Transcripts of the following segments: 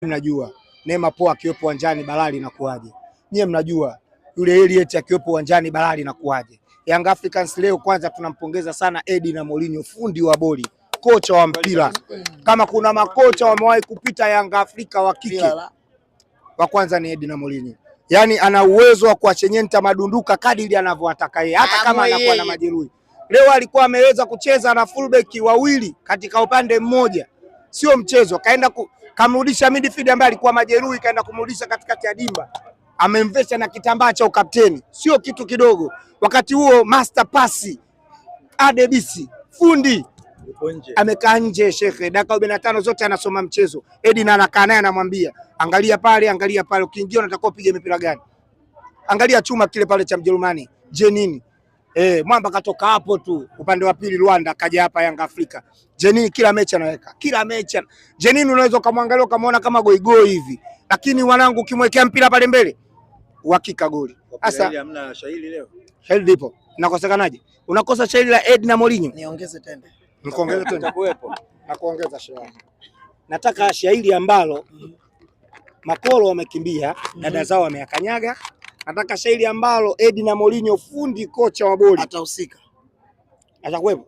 Mnajua Neema Poa akiwepo uwanjani balali inakuaje? Nyie mnajua yule Elliot akiwepo uwanjani balali inakuaje? Young Africans leo kwanza tunampongeza sana Eddie na Mourinho, fundi wa boli, kocha wa mpira. Kama kuna makocha wamewahi kupita Young Africa wa kike, wa kwanza ni Eddie na Mourinho. Yaani ana uwezo wa kuachenyenta madunduka kadiri anavyotaka yeye, hata kama anakuwa na majeruhi. Leo alikuwa ameweza kucheza na fullback wawili katika upande mmoja, sio mchezo. Kaenda kamrudisha midfield ambaye alikuwa majeruhi, kaenda kumrudisha katikati ya dimba, amemvesha na kitambaa cha ukapteni, sio kitu kidogo. Wakati huo master pass Adebisi fundi amekaa nje shekhe, dakika 45 zote anasoma mchezo. Eddie na anakaa naye anamwambia angalia pale, ukiingia unatakiwa upige mipira gani, angalia chuma kile pale cha Mjerumani Jenini. Mwamba katoka hapo tu upande wa pili Rwanda akaja hapa Yanga Afrika. Jenini kila mechi anaweka. Kila mechi. Jenini unaweza kumwangalia ukamwona kama goigoi hivi. Lakini wanangu ukimwekea mpira pale mbele uhakika goli. Sasa hamna shairi leo. Shairi lipo. Nakosekanaje? Unakosa shairi la Eddie na Mourinho. Niongeze tende. Nikuongeze tende kuwepo. Na kuongeza shairi. Nataka shairi ambalo makolo wamekimbia, dada zao wameyakanyaga. Nataka shairi ambalo Eddie na Mourinho fundi kocha wa boli atahusika. Atakuwepo.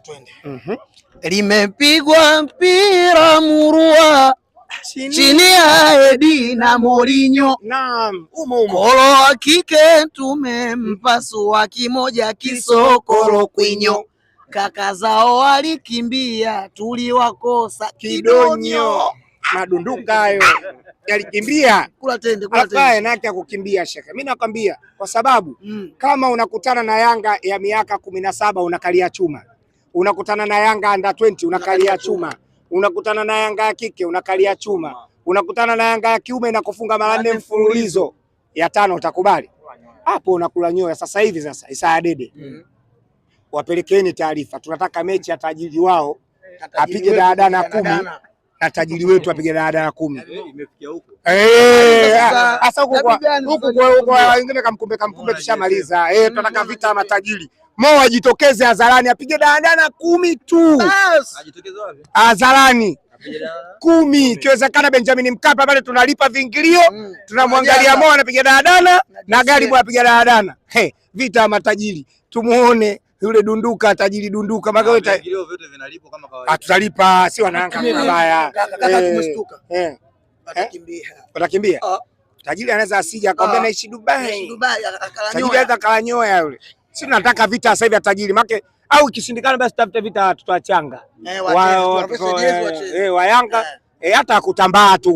Twende. Limepigwa mpira murua chini ya Eddie na Mourinho. Naam, Kolo wa kike tumempasua kimoja kisokoro kwinyo. Kaka zao walikimbia tuliwakosa kidonyo. Madunduka hayo yalikimbia. Kula tende. Nake ya kukimbia shaka. Mimi nakwambia kwa sababu kama unakutana na Yanga ya miaka 17 unakalia chuma, unakutana na Yanga under 20 unakalia chuma, unakutana na Yanga ya kike unakalia chuma, unakutana na Yanga ya kiume na kufunga mara 4 mfululizo, ya tano utakubali hapo? Unakula nyoya. Sasa hivi Isaya Dede wapelekeni taarifa, tunataka mechi ya tajiri wao apige daladala 10 na tajiri wetu apige daladala 10. Imefikia huko. Sasa huko wengine kamkumbe kishamaliza. Tunataka vita ya matajiri. Mo ajitokeze hadharani apige daladala 10 tu. Ajitokeze wapi? Hadharani 10. Ikiwezekana Benjamin Mkapa pale tunalipa vingilio, tunamwangalia Mo anapiga daladala na Garibu apiga daladala. Vita ya matajiri. Tumuone yule dunduka tajiri dunduka magaweta. Vingilio vyote vinalipo kama kawaida. Tutalipa, si wanaanga mabaya. Watakimbia. Tajiri anaweza asija akamwambia naishi Dubai. Tajiri hata kalanyoya yule. Si tunataka vita sasa hivi ya tajiri make, au ikishindikana basi tafute vita watoto wachanga. Wa Yanga hata kutambaa tu.